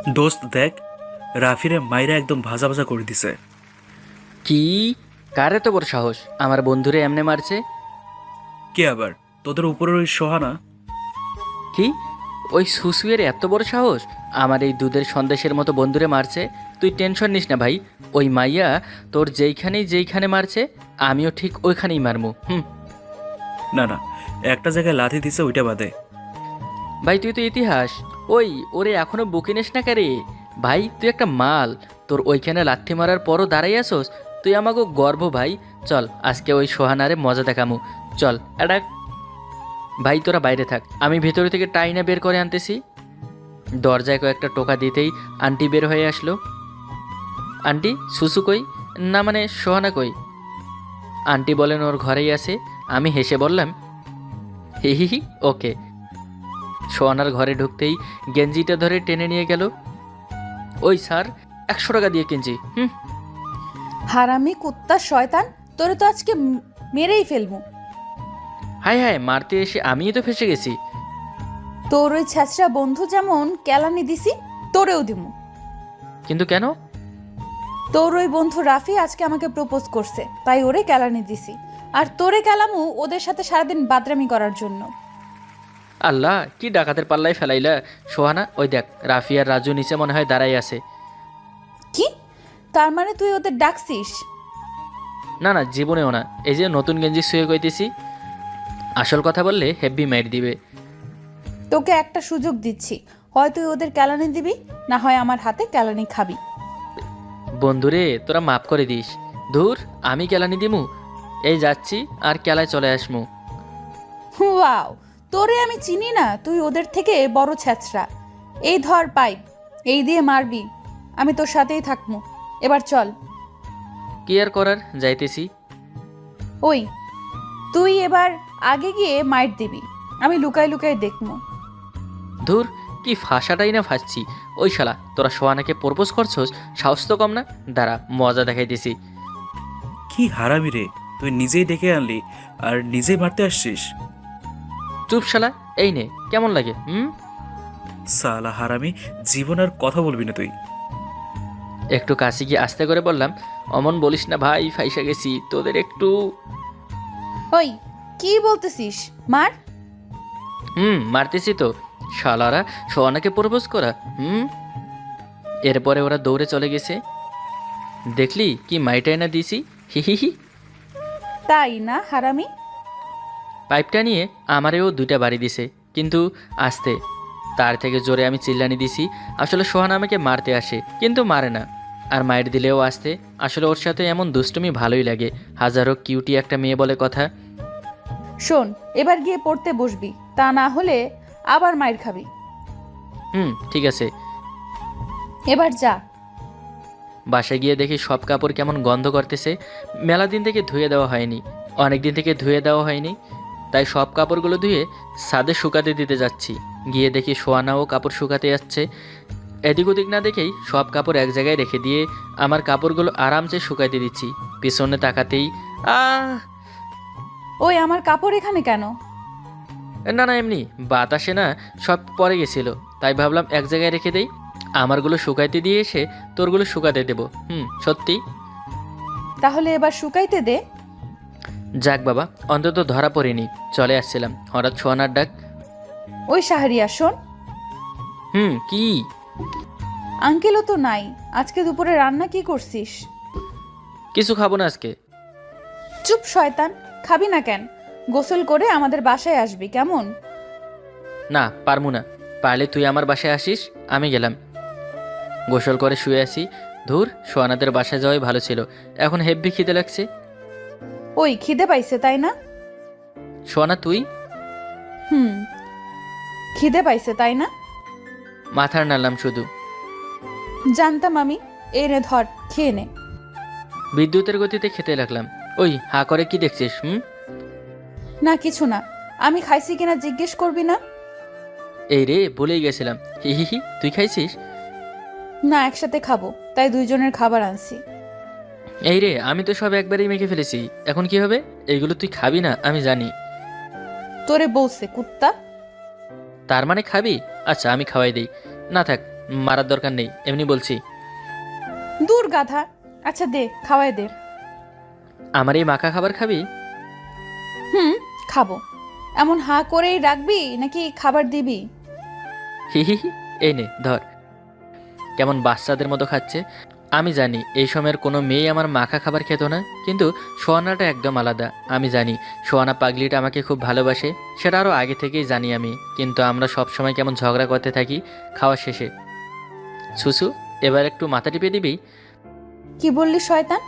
দোস্ত দেখ, রাফিরে মাইরা একদম ভাজা ভাজা করে দিছে। কি? কার এত বড় সাহস আমার বন্ধুরে এমনে মারছে? কে আবার? তোদের উপরের ওই সোহানা। কি? ওই সুসুয়ের এত বড় সাহস আমার এই দুধের সন্দেশের মতো বন্ধুরে মারছে? তুই টেনশন নিস না ভাই, ওই মাইয়া তোর যেইখানে মারছে আমিও ঠিক ওইখানেই মারমু। না না, একটা জায়গায় লাথি দিছে, ওইটা বাদে। ভাই তুই তো ইতিহাস। ওই ওরে এখনো বুকে নিস না কারে? ভাই তুই একটা মাল, তোর ওইখানে লাথি মারার পরও দাঁড়াই আসোস, তুই আমাকে গর্ব ভাই। চল আজকে ওই সোহানারে মজা দেখামু। চল এটা। ভাই তোরা বাইরে থাক, আমি ভেতরে থেকে টাইনা বের করে আনতেছি। দরজায় কয়েকটা টোকা দিতেই আন্টি বের হয়ে আসলো। আন্টি, সুসু কই? না মানে সোহানা কই? আন্টি বলেন ওর ঘরেই আছে। আমি হেসে বললাম হি হি হি, ওকে। সোহানার ঘরে ঢুকতেই গেঞ্জিটা ধরে টেনে নিয়ে গেল। ওই স্যার, 100 টাকা দিয়ে কিনছি। হারামি কুত্তা শয়তান, তোরে তো আজকে মেরেই ফেলবো। হায় হায়, মারতে এসে আমিই তো ফেসে গেছি। তোর ওই ছ্যাঁচড়া বন্ধু যেমন কেলানি দিছি, তোরেও দিমু। কিন্তু কেন? তোর ওই বন্ধু রাফি আজকে আমাকে প্রপোজ করছে, তাই ওরে কেলানি দিছি। আর তোরে কেলামু ওদের সাথে সারাদিন বাদরামি করার জন্য। আল্লাহ, কি ডাকাতের পাল্লায় ফেলাইলা। সোহানা, ওই দেখ রাফি আর রাজু নিচে মনে হয় দাঁড়াই আছে। কি? তার মানে তুই ওদের ডাকছিস? না না, জীবনেও না। এই যে নতুন গেঞ্জি শুয়ে কইতেছি। আসল কথা বললে হেব্বি মাইর দিবে। তোকে একটা সুযোগ দিচ্ছি, হয় তুই ওদের কেলানি দিবি, না হয় আমার হাতে কেলানি খাবি। বন্ধুরে তোরা মাফ করে দিস। ধুর, আমি কেলানি দিমু? এই যাচ্ছি, আর কেলায় চলে আসমু। ওয়াও, তোরে আমি চিনি না, তুই ওদের থেকে বড় ছ্যাঁচড়া। এই ধর পাইপ, এই দিয়ে মারবি, আমি তোর সাথেই থাকবো। এবার চল। কি আর করার, যাইতেছি। ওই, তুই এবার আগে গিয়ে মাইট দিবি, আমি লুকাই লুকাই দেখবো। ধুর, কি ফাঁসাটাই না ফাঁসছি। ওই শালা, তোরা সোহানাকে প্রপোজ করছস, সাহস তো কম না। দাঁড়া, মজা দেখাইতেছি। কি হারামি রে, তুই নিজেই ডেকে আনলি আর নিজেই মারতে আসছিস? চুপ শালা, এই নে, কেমন লাগে? সালা হারামি, জীবন আর কথা বলবি না তুই। একটু কাছে গিয়ে আস্তে করে বললাম, অমন বলিস না ভাই, ফাইসা গেছি তোদের একটু। ওই, কি বলতেছিস? মার। মারতেছি তো। শালারা সোহানাকে প্রপোজ করা। এরপরে ওরা দৌড়ে চলে গেছে। দেখলি কি মাইটাই না দিছি? হি হি হি। তাই না হারামি? পাইপটা নিয়ে আমারেও 2টা বাড়ি দিছে, কিন্তু আস্তে। তার থেকে জোরে আমি চিল্লানি দিছি। আসলে সোহানা আমাকে মারতে আসে, কিন্তু মারে না। আর মায়ের দিলেও আসতে। আসলে ওর সাথে এমন দুষ্টুমি ভালোই লাগে। হাজারো কিউটি একটা মেয়ে বলে কথা। শোন, এবার গিয়ে পড়তে বসবি, তা না হলে আবার মাইর খাবি। ঠিক আছে। এবার যা। বাসায় গিয়ে দেখি সব কাপড় কেমন গন্ধ করতেছে। মেলা দিন থেকে ধুয়ে দেওয়া হয়নি, অনেক দিন থেকে ধুয়ে দেওয়া হয়নি। তাই সব কাপড়গুলো ধুয়ে ছাদে শুকাতে দিতে যাচ্ছি। গিয়ে দেখি সোয়ানাও কাপড় শুকাতে যাচ্ছে। এদিক ওদিক না দেখেই সব কাপড় এক জায়গায় রেখে দিয়ে আমার কাপড়গুলো আরামসে শুকাইতে দিচ্ছি। পিছনে তাকাতেই আহ! ওই, আমার কাপড় এখানে কেন? না না, এমনি বাতাসে না সব পরে গেছিল, তাই ভাবলাম এক জায়গায় রেখে দেই। আমারগুলো শুকাইতে দিয়ে এসে তোরগুলো শুকাতে দেবো। সত্যি। তাহলে এবার শুকাইতে দে। যাক বাবা, অন্তত ধরা পড়েনি। চলে আসছিলাম, হঠাৎ সোহানার ডাক। ওই শাহরিয়া, শোন। কি? আঙ্কেলও তো নাই, আজকে দুপুরে রান্না কি করছিস? কিছু খাবো না আজকে। চুপ শয়তান, খাবি না কেন? গোসল করে আমাদের বাসায় আসবি, কেমন? না, পারমু না। পারলে তুই আমার বাসায় আসিস, আমি গেলাম। গোসল করে শুয়ে আসি। ধুর, সোহানাদের বাসায় যাওয়াই ভালো ছিল। এখন হেব্বি খিদে লাগছে। ওই, খিদে পাইছে তাই না? সোহানা তুই? হুম, খিদে পাইছে তাই না? মাথার নাড়লাম শুধু। জানতাম আমি। এই নে ধর, খেয়ে নে। বিদ্যুতের গতিতে খেতে লাগলাম। ওই হা করে কি দেখছিস? না কিছু না, আমি খাইছি কিনা জিজ্ঞেস করবি না? এই রে, ভুলেই গেছিলাম। হি হি হি, তুই খাইছিস? না, একসাথে খাবো, তাই দুইজনের খাবার আনছি। এই রে, আমি তো সব একবারেই মেখে ফেলেছি। এখন কি হবে? এইগুলো তুই খাবি না আমি জানি। তোরে বলছে কুত্তা। তার মানে খাবি? আচ্ছা, আমি খাওয়াই দেই। না থাক, মারার দরকার নেই, এমনি বলছি। দূর গাধা। আচ্ছা দে, খাওয়াই দে। আমার এই মাখা খাবার খাবি? হুম, খাবো। এমন হাঁ করেই রাখবি নাকি খাবার দিবি? হি হি হি, এই নে ধর। কেমন বাচ্চাদের মতো খাচ্ছে। আমি জানি এই সময়ের কোনো মেয়ে আমার মাখা খাবার খেত না, কিন্তু সোহানাটা একদম আলাদা। আমি জানি সোহানা পাগলিটা আমাকে খুব ভালোবাসে, সেটা আরও আগে থেকেই জানি আমি। কিন্তু আমরা সব সময় কেমন ঝগড়া করতে থাকি খাওয়া শেষে। সুসু, এবার একটু মাথা টিপে দিবি? কি বললি শয়তান?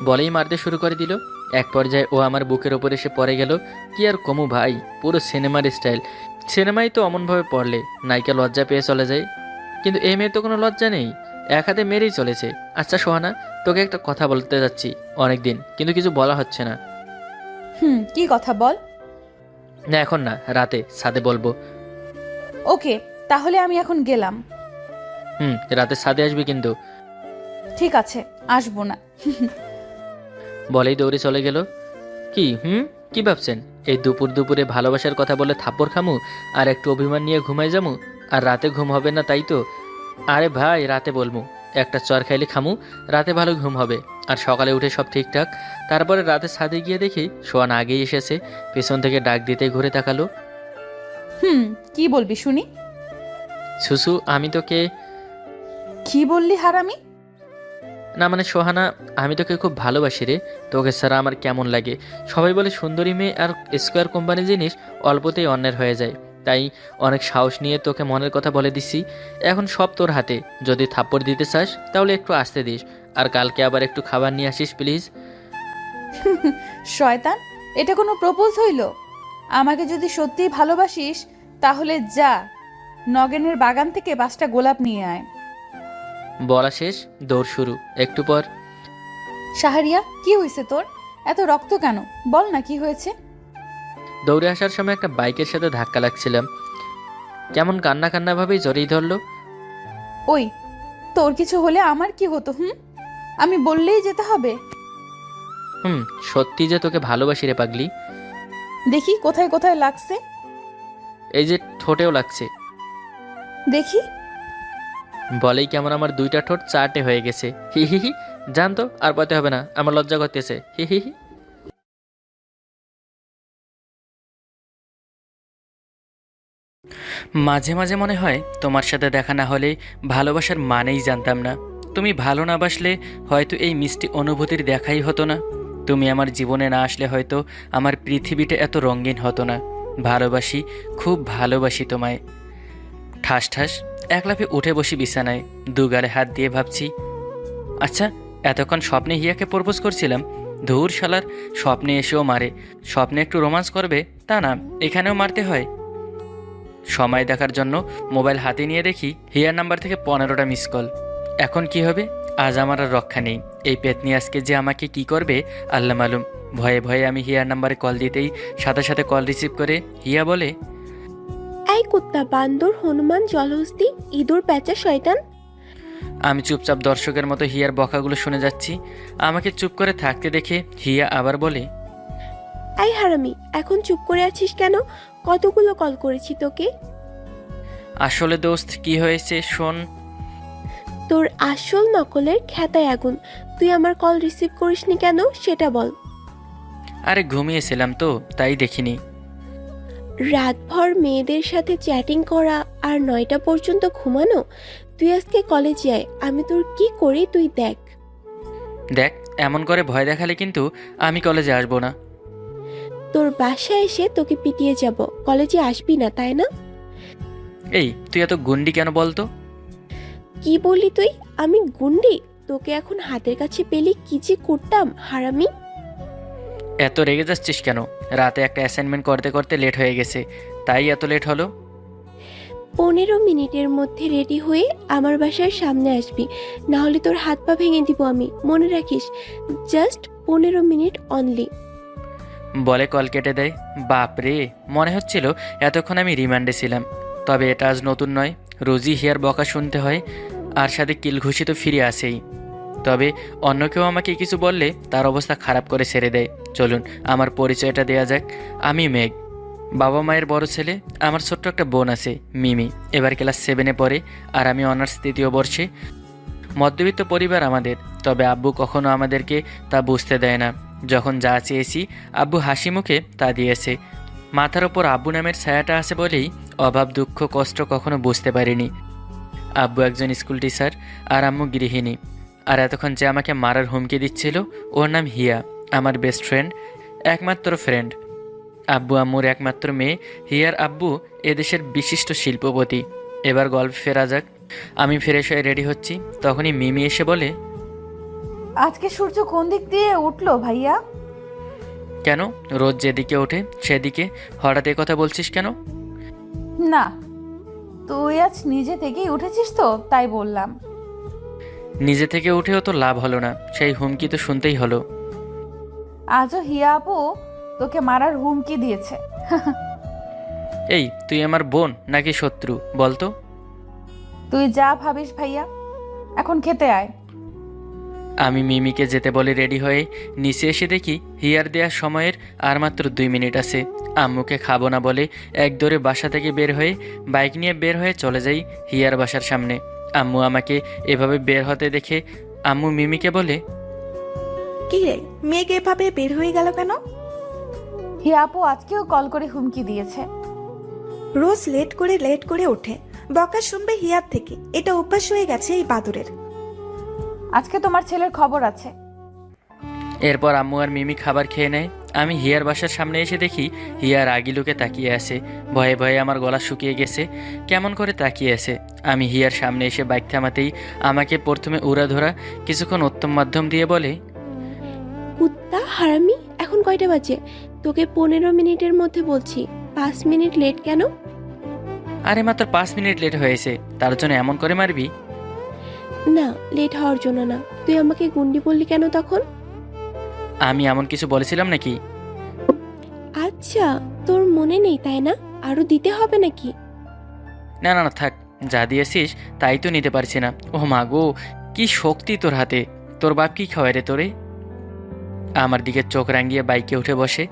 বলেই মারতে শুরু করে দিল। এক পর্যায়ে ও আমার বুকের ওপর এসে পড়ে গেল। কি আর কমু ভাই, পুরো সিনেমার স্টাইল। সিনেমায় তো অমনভাবে পড়লে নায়িকা লজ্জা পেয়ে চলে যায়, কিন্তু এই মেয়ের তো কোনো লজ্জা নেই, এক হাতে মেরেই চলেছে। আচ্ছা সোহানা, তোকে একটা কথা বলতে যাচ্ছি অনেক দিন, কিন্তু কিছু বলা হচ্ছে না। কি কথা বল। না এখন না, রাতে ছাদে বলবো। ওকে, তাহলে আমি এখন গেলাম। রাতে ছাদে আসবি কিন্তু। ঠিক আছে, আসবো না। বলেই দৌড়ে চলে গেল। কি ভাবছেন এই দুপুর দুপুরে ভালোবাসার কথা বলে থাপ্পড় খামু আর একটু অভিমান নিয়ে ঘুমাই যামু, আর রাতে ঘুম হবে না তাই তো? আরে ভাই, রাতে বলমু একটা চর খাইলে খামু, রাতে ভালো ঘুম হবে, আর সকালে উঠে সব ঠিকঠাক। তারপরে রাতে ছাদে গিয়ে দেখি সোয়ান আগেই এসেছে, পেছন থেকে ডাক দিতে ঘুরে তাকালো। কি বলবি শুনি? সুসু, আমি তোকে। কি বললি হারামি? না মানে সোহানা, আমি তোকে খুব ভালোবাসি রে। তোকে ছাড়া আমার কেমন লাগে। সবাই বলে সুন্দরী মেয়ে আর স্কোয়ার কোম্পানি জিনিস অল্পতেই অন্যের হয়ে যায়, তাই অনেক সাহস নিয়ে তোকে মনের কথা বলে দিছি। এখন সব তোর হাতে। যদি থাপ্পড় দিতে চাস তাহলে একটু আসতে দিস, আর কালকে আবার একটু খাবার নিয়ে আসিস প্লিজ। শয়তান, এটা কোনো প্রপোজ হইল? আমাকে যদি সত্যিই ভালোবাসিস তাহলে যা, নগেনের বাগান থেকে 5টা গোলাপ নিয়ে আয়। বলা শেষ, দৌড় শুরু। একটু পর। শাহরিয়া, কি হয়েছে তোর? এত রক্ত কেন? বল না কি হয়েছে। দৌড়ে আসার সময় একটা বাইকের সাথে ধাক্কা লাগছিলাম, কেমন কান্না কান্না ভাবেই জড়িয়ে ধরলো। ওই, তোর কিছু হলে আমার কি হতো? আমি বললেই যেতে হবে? সত্যি যে তোকে ভালোবাসি রে পাগলি। দেখি কোথায় কোথায় লাগছে। এই যে ঠোঁটেও লাগছে। দেখি। বলেই কেমন আমার 2টা ঠোঁট 4টে হয়ে গেছে। হি হি হি। জানতো আর পাতে হবে না, আমার লজ্জা করতেছে। হি হি হি। মাঝে মাঝে মনে হয় তোমার সাথে দেখা না হলে ভালোবাসার মানেই জানতাম না। তুমি ভালো না বাসলে হয়তো এই মিষ্টি অনুভূতির দেখাই হতো না। তুমি আমার জীবনে না আসলে হয়তো আমার পৃথিবীটা এত রঙিন হতো না। ভালোবাসি, খুব ভালোবাসি তোমায়। ঠাস ঠাস এক লাফে উঠে বসি বিছানায়, দুগালে হাত দিয়ে ভাবছি, আচ্ছা এতক্ষণ স্বপ্নে হিয়াকে প্রপোজ করছিলাম, ধুর শালার, স্বপ্নে এসেও মারে। স্বপ্নে একটু রোমান্স করবে তা না, এখানেও মারতে হয়। সময় দেখার জন্য মোবাইল হাতে নিয়ে দেখি হিয়ার নাম্বার থেকে 15টা মিস কল। এখন কি হবে? আজ আমার আর রক্ষা নেই। এই পেতনি আজকে যে আমাকে কি করবে আল্লাহ মালুম। ভয়ে ভয়ে আমি হিয়ার নাম্বারে কল দিতেই সাথে সাথে কল রিসিভ করে হিয়া বলে, এই কুত্তা, বান্দর, হনুমান, জলহস্তি, ইঁদুর, প্যাঁচা, শয়তান। আমি চুপচাপ দর্শকের মতো হিয়ার বকাগুলো শুনে যাচ্ছি। আমাকে চুপ করে থাকতে দেখে হিয়া আবার বলে, এই হারামি, এখন চুপ করে আছিস কেন? কতগুলো কল করেছি তোকে। আসলে দোস্ত কি হয়েছে শোন। তোর আসল নকলের খেতায় আগুন। তুই আমার কল রিসিভ করিসনি কেন সেটা বল। আরে ঘুমিয়েছিলাম তো, তাই দেখিনি। রাতভর মেয়েদের সাথে চ্যাটিং করা আর 9টা পর্যন্ত ঘুমানো। তুই আজকে কলেজে আয়, আমি তোর কি করি তুই দেখ। দেখ, এমন করে ভয় দেখালে কিন্তু আমি কলেজে আসবো না। তোর বাসায় এসে তোকে পিটিয়ে যাব। কলেজে আসবি না তাই না? এই তুই এত গুন্ডি কেন বলতো? কি বললি তুই? আমি গুন্ডি? তোকে এখন হাতের কাছে পেলে কি যে করতাম হারামি। এত রেগে যাচ্ছিস কেন? রাতে একটা অ্যাসাইনমেন্ট করতে করতে লেট হয়ে গেছে, তাই এত লেট হলো। 15 মিনিটের মধ্যে রেডি হয়ে আমার বাসার সামনে আসবি, না হলে তোর হাত পা ভেঙে দিব আমি। মনে রাখিস, জাস্ট 15 মিনিট অনলি। বলে কল কেটে দেয়। বাপরে, মনে হচ্ছিল এতক্ষণ আমি রিমান্ডে ছিলাম। তবে এটা আজ নতুন নয়, রোজই হিয়ার বকা শুনতে হয়, আর সাথে কিলঘুষি তো ফিরে আসেই। তবে অন্য কেউ আমাকে কিছু বললে তার অবস্থা খারাপ করে ছেড়ে দেয়। চলুন আমার পরিচয়টা দেয়া যাক। আমি মেঘ। বাবা মায়ের বড় ছেলে। আমার ছোট্ট একটা বোন আছে, মিমি। এবার ক্লাস 7-এ পড়ে আর আমি অনার্স 3য় বর্ষে। মধ্যবিত্ত পরিবার আমাদের, তবে আব্বু কখনো আমাদেরকে তা বুঝতে দেয় না। যখন যা চেয়েছি আব্বু হাসি মুখে তা দিয়েছে। মাথার ওপর আব্বু নামের ছায়াটা আছে বলেই অভাব দুঃখ কষ্ট কখনো বুঝতে পারিনি। আব্বু একজন স্কুল টিচার আর আম্মু গৃহিণী। আর এতক্ষণ যে আমাকে মারার হুমকি দিচ্ছিল ওর নাম হিয়া, আমার বেস্ট ফ্রেন্ড, একমাত্র ফ্রেন্ড। আব্বু আম্মুর একমাত্র মেয়ে। হিয়ার আব্বু এদেশের বিশিষ্ট শিল্পপতি। এবার গল্প ফেরা যাক। আমি ফ্রেশ হয়ে রেডি হচ্ছি, তখনই মিমি এসে বলে, আজকে সূর্য কোন দিক দিয়ে উঠলো ভাইয়া? কেন রোজ যেদিকে ওঠে সেদিকে, হঠাৎ এ কথা বলছিস কেন? না, তুই আজ নিজে থেকেই উঠেছিস তো তাই বললাম। নিজে থেকে উঠেও তো লাভ হলো না, সেই হুমকি তো শুনতেই হলো। আজও হিয়া আপু তোকে মারার হুমকি দিয়েছে। এই তুই আমার বোন নাকি শত্রু বলতো? তুই যা ভাবিস ভাইয়া, এখন খেতে আয়। আমি মিমিকে যেতে বলে রেডি হয়ে নিচে এসে দেখি হিয়ার দেওয়ার সময়ের আর মাত্র 2 মিনিট আছে। আম্মুকে খাবো না বলে এক দৌড়ে বাসা থেকে বের হয়ে বাইক নিয়ে বের হয়ে চলে যাই হিয়ার বাসার সামনে। আম্মু আমাকে এভাবে বের হতে দেখে আম্মু মিমিকে বলে, কি রে, মেঘ এভাবে বের হয়ে গেল কেন? হিয়া আপু আজকেও কল করে হুমকি দিয়েছে। রোজ লেট করে ওঠে, বকা শুনবে হিয়ার থেকে। এটা অভ্যাস হয়ে গেছে এই বাদুরের। আজকে তোমার ছেলের খবর আছে। এরপর আম্মু আর মিমি খাবার খেয়ে নেয়। আমি হিয়ার বাসার সামনে এসে দেখি হিয়া রাগি লুকে তাকিয়ে আছে। ভয়ে ভয়ে আমার গলা শুকিয়ে গেছে, কেমন করে তাকিয়ে আছে। আমি হিয়ার সামনে এসে বাইক থামাতেই আমাকে প্রথমে উড়াধরা কিছুক্ষণ উত্তম মাধ্যম দিয়ে বলে, কুত্তা হারামি, এখন কয়টা বাজে? তোকে 15 মিনিটের মধ্যে বলছি, 5 মিনিট লেট কেন? আরে মাত্র 5 মিনিট লেট হয়েছে, তার জন্য এমন করে মারবি? না, লেট হওয়ার জন্য না। তুই আমাকে গুন্ডি বললি কেন তখন? আমি এমন কিছু বলেছিলাম নাকি? আচ্ছা, তোর মনে নেই তাই না? আরো দিতে হবে নাকি? না না না, থাক, যা দিয়েছিস তাই তো নিতে পারছি না। ও মা গো, কি শক্তি তোর হাতে! তোর বাপ কি খাওয়ায় রে তোরে? আমার দিকে চোখ রাঙিয়ে বাইকে উঠে বসে।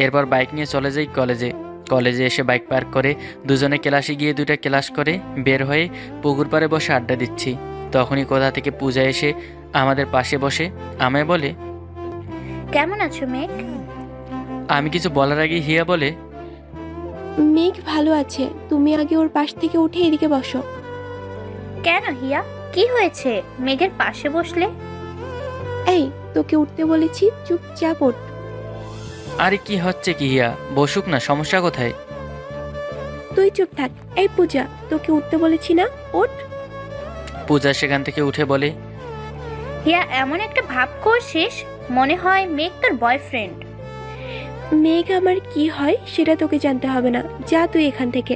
এরপর বাইক নিয়ে চলে যাই কলেজে এসে বাইক পার্ক করে দুজনে ক্লাসে গিয়ে 2টা ক্লাস করে বের হয়ে পুকুর পাড়ে বসে আড্ডা দিচ্ছি। তখনই কোথা থেকে পূজা এসে আমাদের পাশে বসে আমায় বলে, কেমন আছো মেঘ? আমি কিছু বলার আগে হিয়া বলে, মেঘ ভালো আছে, তুমি আগে ওর পাশ থেকে উঠে এদিকে বসো। কেন হিয়া, কি হয়েছে? মেঘের পাশে বসলে? এই, তোকে উঠতে বলেছি, চুপচাপ ওঠ। আরে কি হচ্ছে কি হিয়া, বসুক না, সমস্যা কোথায়? তুই চুপ থাক। এই পূজা, তোকে উঠতে বলেছি না, ওঠ। পূজা সেখান থেকে উঠে বলে, হিয়া এমন একটা ভাব করছিস মনে হয় মেঘ তোর বয়ফ্রেন্ড। মেঘ আমার কি হয় সেটা তোকে জানতে হবে না, যা তুই এখান থেকে।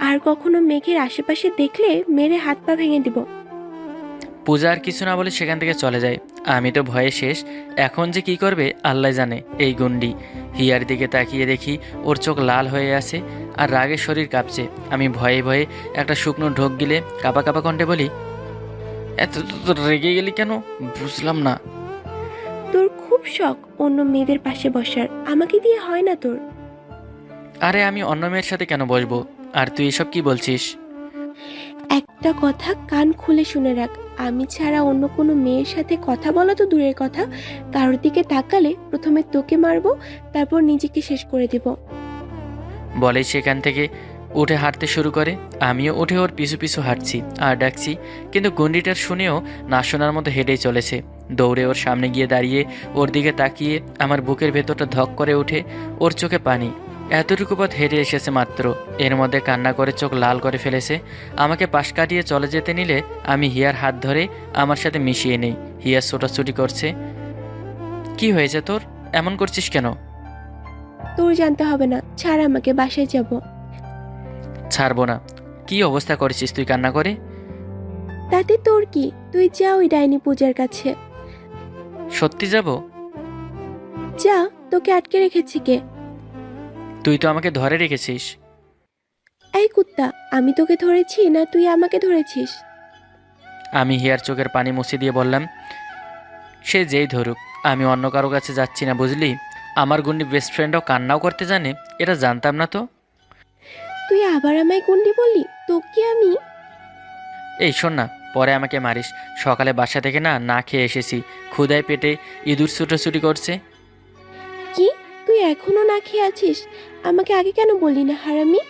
আর কখনো মেঘের আশেপাশে দেখলে মেরে হাত পা ভেঙে দিব। পূজা আর কিছু না বলে সেখান থেকে চলে যায়। আমি তো ভয়ে শেষ, এখন যে কি করবে আল্লাহ জানে। এই গুন্ডি হিয়ার দিকে তাকিয়ে দেখি ওর চোখ লাল হয়ে আছে আর রাগে শরীর কাঁপছে। আমি ভয়ে ভয়ে একটা শুকনো ঢোক গিলে কাঁপা কাঁপা কণ্ঠে বলি, এত তো রেগে গেলি কেন, বুঝলাম না। তোর খুব শখ অন্য মেয়েদের পাশে বসার, আমাকে দিয়ে হয় না তোর। আরে আমি অন্য মেয়ের সাথে কেন বসবো? আর তুই এসব কি বলছিস? একটা কথা কান খুলে শুনে রাখ, আমি ছাড়া অন্য কোনো মেয়ের সাথে কথা বলা তো দূরের কথা, কারোর দিকে তাকালে প্রথমে তোকে মারবো, তারপর নিজেকে শেষ করে দেব। বলেই সেখান থেকে উঠে হাঁটতে শুরু করে। আমিও উঠে ওর পিছু পিছু হাঁটছি আর ডাকছি, কিন্তু গন্ডিটার শুনেও না শোনার মতো হেঁটেই চলেছে। দৌড়ে ওর সামনে গিয়ে দাঁড়িয়ে ওর দিকে তাকিয়ে আমার বুকের ভেতরটা ধক করে ওঠে। ওর চোখে পানি। এতটুকু পথ হেঁটে এসেছে মাত্র, এর মধ্যে কান্না করে চোখ লাল করে ফেলেছে। আমাকে পাশ কাটিয়ে চলে যেতে নিলে আমি হিয়ার হাত ধরে আমার সাথে মিশিয়ে নেই। হিয়া ছোটাছুটি করছে। কি হয়েছে তোর, এমন করছিস কেন? তোর জানতে হবে না, ছাড় আমাকে, বাসায় যাব। ছাড়বো না। কি অবস্থা করেছিস তুই কান্না করে? তাতে তোর কি, তুই যা ওই ডাইনি পূজার কাছে। সত্যি যাব? যা, তোকে আটকে রেখেছি কে? তুই তো আমাকে ধরে রেখেছিস। এই কুত্তা, আমি তোকে ধরেছি না তুই আমাকে ধরেছিস? আমি হিয়ার চোখের পানি মুছে দিয়ে বললাম, সে যেই ধরুক, আমি অন্য কারো কাছে যাচ্ছি না বুঝলি। আমার গুন্ডি বেস্ট ফ্রেন্ডও কান্নাও করতে জানে, এটা জানতাম না তো। তুই আবার আমায় গুন্ডি বললি? তোকে আমি এই শোন না, পরে আমাকে মারিস। সকালে বাসা থেকে না খেয়ে এসেছি, ক্ষুধায় পেটে ইঁদুর ছুটোছুটি করছে। কি? তুই এখনো না খেয়ে আছিস? আমাকে আগে কেন বললি না হারামি?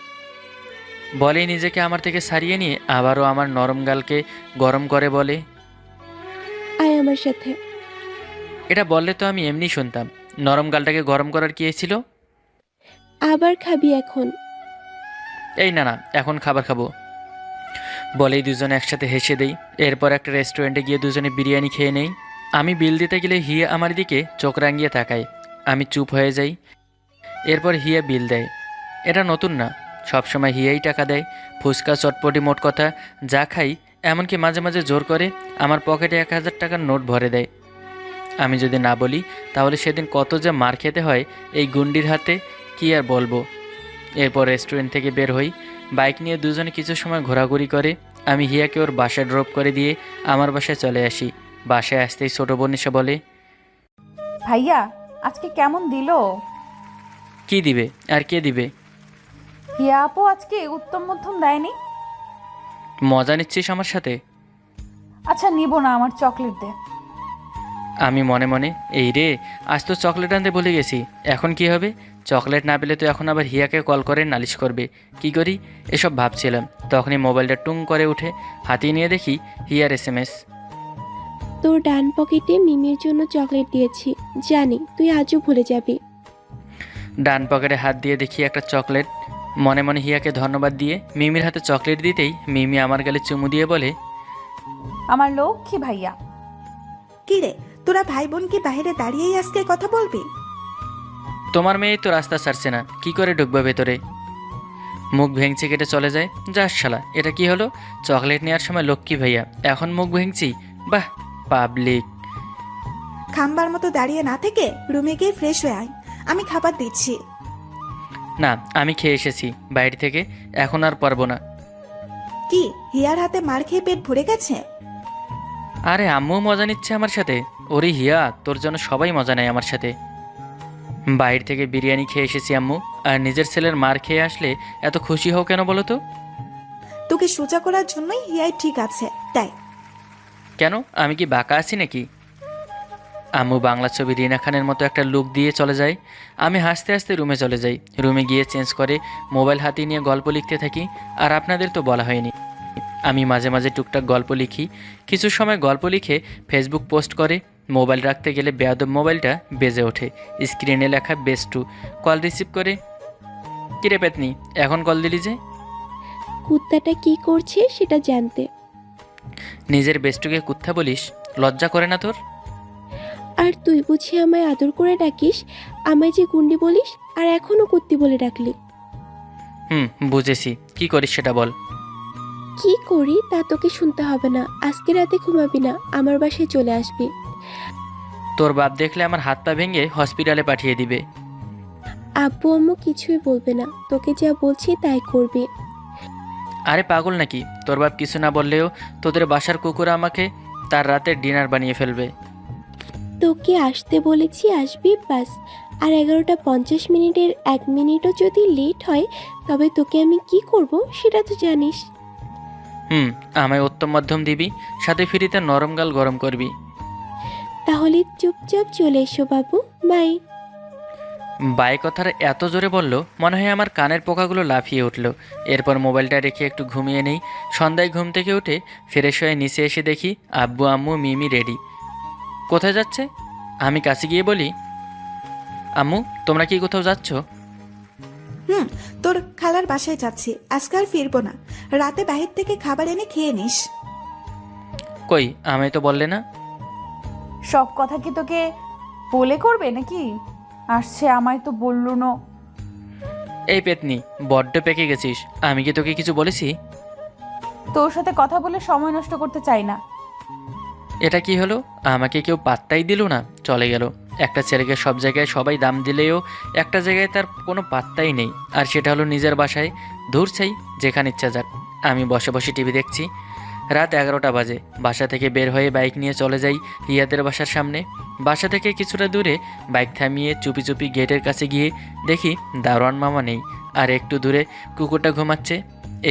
বলেই নিজেকে আমার থেকে সারিয়ে নিয়ে আবারও আমার নরম গালকে গরম করে বলে। আয় আমার সাথে। এটা বললে তো আমি এমনি শুনতাম, নরম গালটাকে গরম করার কি ছিল? আবার খাবি এখন? এই না, এখন খাবার খাবো। বলেই দুজনে একসাথে হেসে দেই। এরপর একটা রেস্টুরেন্টে গিয়ে দুজনে বিরিয়ানি খেয়ে নেই। আমি বিল দিতে গেলে হিয়া আমার দিকে চোখ রাঙিয়ে তাকায়। আমি চুপ হয়ে যাই। এরপর হিয়া বিল দেয়। এটা নতুন না, সবসময় হিয়াই টাকা দেয়। ফুচকা, চটপটি, মোট কথা যা খাই, এমনকি মাঝে মাঝে জোর করে আমার পকেটে 1000 টাকার নোট ভরে দেয়। আমি যদি না বলি তাহলে সেদিন কত যে মার খেতে হয় এই গুন্ডির হাতে, কি আর বলবো। এরপর রেস্টুরেন্ট থেকে বের হই। বাইক নিয়ে দুজনে কিছু সময় ঘোরাঘুরি করে আমি হিয়াকে ওর বাসায় ড্রপ করে দিয়ে আমার বাসায় চলে আসি। বাসায় আসতেই ছোটো বোন এসে বলে, ভাইয়া আজকে কেমন দিলো? কি দিবে আর কে দিবে? হিয়া আপু আজকে উত্তম মধ্যম দেয়নি? মজা নিচ্ছিস আমার সাথে? আচ্ছা নিব না, আমার চকলেট দে। আমি মনে মনে, এই রে, আজ তো চকলেট আনতে ভুলে গেছি, এখন কি হবে? চকলেট না পেলে তো এখন আবার হিয়াকে কল করে নালিশ করবে। কি করি এসব ভাবছিলাম, তখনই মোবাইলটা টুং করে উঠে হাতিয়ে নিয়ে দেখি হিয়ার SMS। তোর ডান পকেটে মিমির জন্য চকলেট দিয়েছি, জানি তুই আজও ভুলে যাবি। ডান পকেটে হাত দিয়ে দেখি একটা চকলেট। মনে মনে হিয়াকে ধন্যবাদ দিয়ে মিমির হাতে চকলেট দিতেই মিমি আমার গালে চুমু দিয়ে বলে, আমার লক্ষ্মী ভাইয়া। কি রে, তোরা ভাই বোন কি বাইরে দাঁড়িয়েই আজকে কথা বলবি? তোমার মেয়ে তো রাস্তা ছাড়ছে না, কি করে ঢুকবে ভেতরে? মুখ ভেঙচি কেটে চলে যায়। যাস শালা, এটা কি হলো? চকলেট নেওয়ার সময় লক্ষ্মী ভাইয়া, এখন মুখ ভেঙচি? বাহ, পাবলিক। খাম্বার মতো দাঁড়িয়ে না থেকে রুমে গিয়ে ফ্রেশ হয়ে আয়, আমি খাবার দিচ্ছি। না, আমি খেয়ে এসেছি বাইরে থেকে, এখন আর পারবো না। কি, হিয়ার হাতে মার খেয়ে পেট ভরে গেছে? আরে আম্মু মজা নিচ্ছে আমার সাথে। ওরে হিয়া, তোর জন্য সবাই মজা নেয় আমার সাথে। বাইরে থেকে বিরিয়ানি খেয়ে এসেছি আম্মু, আর নিজের ছেলের মার খেয়ে আসলে এত খুশি হও কেন বলো তো? তোকে সোজা করার জন্যই হিয়াই ঠিক আছে, তাই। কেন, আমি কি বাঁকা আছি নাকি? আম্মু বাংলা ছবি রিনা খানের মতো একটা লুক দিয়ে চলে যায়। আমি হাসতে হাসতে রুমে চলে যাই। রুমে গিয়ে চেঞ্জ করে মোবাইল হাতে নিয়ে গল্প লিখতে থাকি। আর আপনাদের তো বলা হয়নি, আমি মাঝে মাঝে টুকটাক গল্প লিখি। কিছু সময় গল্প লিখে ফেসবুক পোস্ট করে মোবাইল রাখতে গেলে বেয়াদব মোবাইলটা বেজে ওঠে। স্ক্রিনে লেখা বেস্টু। কল রিসিভ করে, কিরে পেতনি, এখন কল দিলি যে? কুত্তাটা কি করছে সেটা জানতে। নিজের বেস্টুকে কুত্থা বলিস? লজ্জা করে না তোর? আর তুই বুঝি আমায় আদর করে ডাকিস, আমায় যে গুন্ডি বলিস, আর এখনো কুত্তি বলে ডাকলি। বুঝেছি, কি করিস সেটা বল। কি করি তা তোকে শুনতে হবে না। আজকে রাতে ঘুমাবি না, আমার বাসায় চলে আসবি। তোর বাপ দেখলে আমার হাত পা ভেঙে হসপিটালে পাঠিয়ে দিবে। আব্বু আম্মু কিছুই বলবে না, তোকে যা বলছি তাই করবি। আরে পাগল নাকি, তোর বাপ কিছু না বললেও তোদের বাসার কুকুর আমাকে তার রাতের ডিনার বানিয়ে ফেলবে। তোকে আসতে বলেছি, আসবি বাস। আর 11:50 1 মিনিটও যদি লেট হয় তবে তোকে আমি কি করব সেটা তো জানিস। আমায় উত্তম মধ্যম দিবি, সাথে ফ্রিতে নরম গাল গরম করবি। তাহলে চুপচাপ চলে এসো বাবু, বাই। বাই কথার এত জোরে বলল মনে হয় আমার কানের পোকাগুলো লাফিয়ে উঠল। এরপর মোবাইলটা রেখে একটু ঘুমিয়ে নেই। সন্ধ্যায় ঘুম থেকে উঠে ফ্রেশ হয়ে নিচে এসে দেখি আব্বু আম্মু মিমি রেডি। কোথায় যাচ্ছে? আমি কাছে গিয়ে বলি, আম্মু তোমরা কি কোথাও যাচ্ছ? তোর খালার বাসায় যাচ্ছি, আজকে আর ফিরবো না। রাতে বাহির থেকে খাবার এনে খেয়ে নিস। কই, আমায় তো বললে না। সব কথা কি তোকে বলে করবে নাকি? আসছে, আমায় তো বললো না। এই পেতনি, বড্ড পেকে গেছিস। আমি কি তোকে কিছু বলেছি? তোর সাথে কথা বলে সময় নষ্ট করতে চাই না। এটা কি হলো? আমাকে কেউ পাত্তাই দিল না, চলে গেল। একটা ছেলেকে সব জায়গায় সবাই দাম দিলেও একটা জায়গায় তার কোনো পাত্তাই নেই, আর সেটা হলো নিজের বাসায়। দূর চাই, যেখানে ইচ্ছা যাক। আমি বসে বসে টিভি দেখছি। রাত 11টা বাজে। বাসা থেকে বের হয়ে বাইক নিয়ে চলে যাই হিয়াদের বাসার সামনে। বাসা থেকে কিছুটা দূরে বাইক থামিয়ে চুপি চুপি গেটের কাছে গিয়ে দেখি দারোয়ান মামা নেই, আর একটু দূরে কুকুরটা ঘুমাচ্ছে।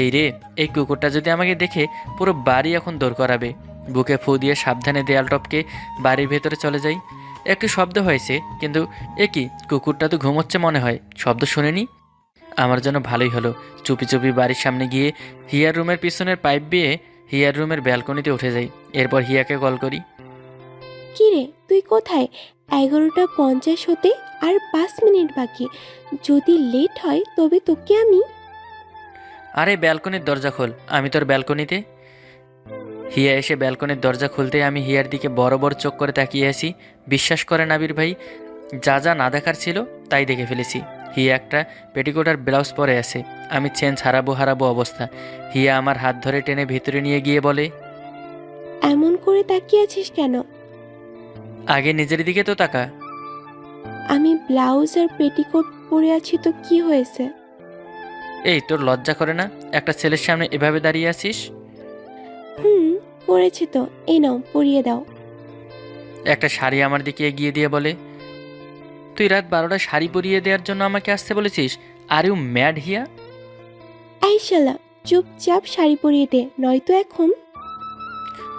এই রে, এই কুকুরটা যদি আমাকে দেখে পুরো বাড়ি এখন দৌড় করাবে। বুকে ফু দিয়ে সাবধানে দেয়াল টপকে বাড়ির ভেতরে চলে যাই। একটু শব্দ হয়েছে, কিন্তু এ কি, কুকুরটা তো ঘুমোচ্ছে মনে হয়, শব্দ শুনেনি। আমার জন্য ভালোই হলো। চুপি চুপি বাড়ির সামনে গিয়ে হিয়ার রুমের পিছনের পাইপ বেয়ে হিয়ার রুমের ব্যালকনিতে উঠে যাই। এরপর হিয়াকে কল করি। কিরে তুই কোথায়? 11:50 হতে আর 5 মিনিট বাকি। যদি লেট হয় তবে তোকে আমি। আরে ব্যালকনির দরজা খোল, আমি তোর ব্যালকনিতে। হিয়া এসে ব্যালকনির দরজা খুলতে আমি হিয়ার দিকে বড় বড় চোখ করে তাকিয়ে আছি। বিশ্বাস করে নাবির ভাই, যা যা না দেখার ছিল তাই দেখে ফেলেছি। হিয়া একটা পেটিকোট আর ব্লাউজ পরে আছে। আমি চেন হারাবো অবস্থা। হিয়া আমার হাত ধরে টেনে ভিতরে নিয়ে গিয়ে বলে, এমন করে তাকিয়ে আছিস কেন? আগে নিজের দিকে তো তাকা। আমি ব্লাউজ আর পেটিকোট পরে আছি তো কি হয়েছে? এই, তোর লজ্জা করে না একটা ছেলের সামনে এভাবে দাঁড়িয়ে আছিস? করেছি তো, এই নাও পরিয়ে দাও। একটা শাড়ি আমার দিকে এগিয়ে দিয়ে বলে, তুই রাত 12টা শাড়ি পরিয়ে দেওয়ার জন্য আমাকে আসতে বলেছিস? আর ইউ ম্যাড হিয়া? এই শালা, চুপচাপ শাড়ি পরিয়ে দে, নয়তো এখন।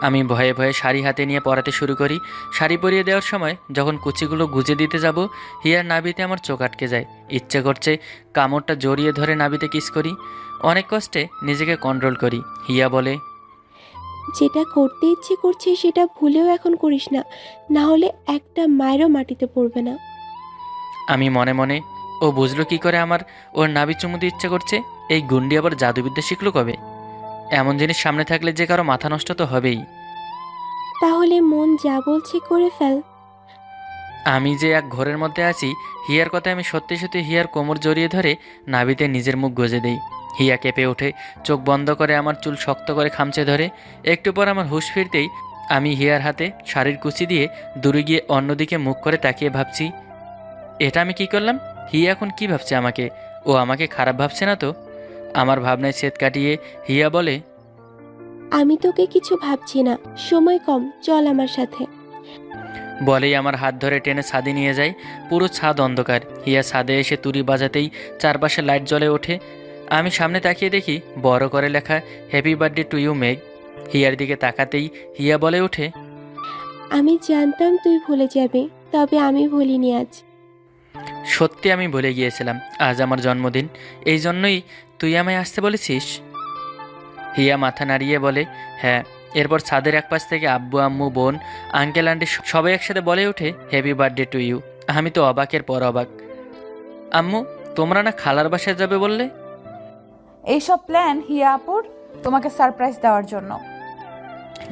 আমি ভয়ে ভয়ে শাড়ি হাতে নিয়ে পরাতে শুরু করি। শাড়ি পরিয়ে দেওয়ার সময় যখন কুচিগুলো গুজে দিতে যাব, হিয়ার নাভিতে আমার চোখ আটকে যায়। ইচ্ছে করছে কামড়টা জড়িয়ে ধরে নাভিতে কিস করি। অনেক কষ্টে নিজেকে কন্ট্রোল করি। হিয়া বলে, যেটা করতে ইচ্ছে করছে সেটা ভুলেও এখন করিস না, না হলে একটা মায়েরও মাটিতে পড়বে না। আমি মনে মনে, ও বুঝলো কি করে আমার ওর নাভি চুমুতে ইচ্ছে করছে? এই গুন্ডি আবার জাদুবিদ্যা শিখলো কবে? এমন জিনিস সামনে থাকলে যে কারো মাথা নষ্ট তো হবেই। তাহলে মন যা বলছে করে ফেল। আমি যে এক ঘরের মধ্যে আছি, হিয়ার কথায় আমি সত্যি সত্যি হিয়ার কোমর জড়িয়ে ধরে নাভিতে নিজের মুখ গজে দেই। হিয়া কেঁপে ওঠে, চোখ বন্ধ করে আমার চুল শক্ত করে খামচে ধরে। একটু পর আমার হুঁশ ফিরতেই আমি হিয়ার হাতে শাড়ির কুচি দিয়ে দূরে গিয়ে অন্যদিকে মুখ করে তাকিয়ে ভাবছি, এটা আমি কি করলাম? হিয়া এখন কি ভাবছে আমাকে? ও আমাকে খারাপ ভাবছে না তো? আমার ভাবনায় ছেদ কাটিয়ে হিয়া বলে, আমি তোকে কিছু ভাবছি না, সময় কম, চল আমার সাথে। বলেই আমার হাত ধরে টেনে ছাদে নিয়ে যায়। পুরো ছাদ অন্ধকার। হিয়া ছাদে এসে তুড়ি বাজাতেই চারপাশে লাইট জ্বলে ওঠে। আমি সামনে তাকিয়ে দেখি বড় করে লেখা হ্যাপি বার্থডে টু ইউ মেঘ। হিয়ার দিকে তাকাতেই হিয়া বলে ওঠে, আমি জানতাম তুই ভুলে যাবে, তবে আমি ভুলিনি আজ। সত্যি আমি ভুলে গিয়েছিলাম, আজ আমার জন্মদিন। এই জন্যই তুই আমায় আসতে বলেছিস? হিয়া মাথা নাড়িয়ে বলে, হ্যাঁ। এরপর ছাদের এক পাশ থেকে আব্বু আম্মু বোন আঙ্কেল আন্টি সবাই একসাথে বলে ওঠে হ্যাপি বার্থডে টু ইউ। আমি তো অবাকের পর অবাক। আম্মু, তোমরা না খালার বাসায় যাবে বললে? এইসব প্ল্যান হিয়া আপুর তোমাকে সারপ্রাইজ দেওয়ার জন্য।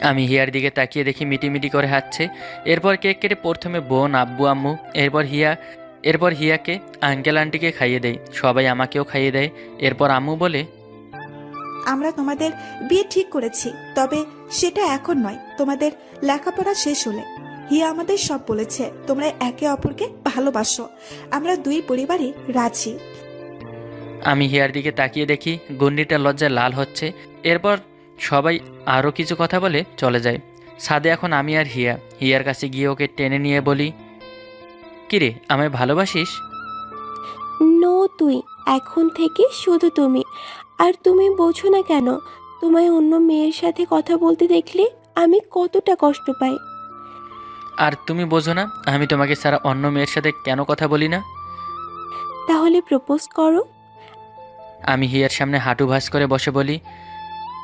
আমি হিয়ার দিকে তাকিয়ে দেখি মিটিমিটি করে হাঁটছে। এরপর কেক কেটে প্রথমে বোন আব্বু আম্মু, এরপর হিয়াকে আঙ্কেল আন্টিকে খাইয়ে দেয়। সবাই আমাকেও খাইয়ে দেয়। এরপর আম্মু বলে, আমরা তোমাদের বিয়ে ঠিক করেছি, তবে সেটা এখন নয়, তোমাদের লেখাপড়া শেষ হলে। হিয়া আমাদের সব বলেছে, তোমরা একে অপরকে ভালোবাসো। আমরা দুই পরিবারই রাজি। আমি হিয়ার দিকে তাকিয়ে দেখি গুন্ডিটা লজ্জায় লাল হচ্ছে। এরপর সবাই আরও কিছু কথা বলে চলে যায়। ছাদে এখন আমি আর হিয়ার কাছে গিয়ে ওকে টেনে নিয়ে বলি, কিরে, আমায় ভালোবাসিস? নো, তুই এখন থেকে শুধু তুমি। আর তুমি বোঝো না কেন? তোমায় অন্য মেয়ের সাথে কথা বলতে দেখলে আমি কতটা কষ্ট পাই। আর তুমি বোঝো না আমি তোমাকে ছাড়া অন্য মেয়ের সাথে কেন কথা বলি না? তাহলে প্রপোজ করো। আমি হিয়ার সামনে হাঁটু ভাঁজ করে বসে বলি,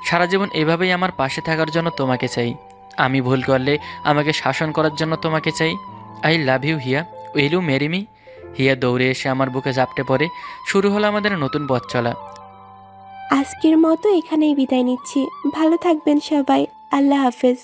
সারা জীবন এভাবেই আমার পাশে থাকার জন্য তোমাকে চাই। আমি ভুল করলে আমাকে শাসন করার জন্য তোমাকে চাই। I love you Hiya, will you marry me? Hiya দৌড়ে এসে আমার বুকে ঝাপটে পড়ে। শুরু হলো আমাদের নতুন পথ চলা। আজকের মতো এখানেই বিদায় নিচ্ছি। ভালো থাকবেন সবাই। আল্লাহ হাফেজ।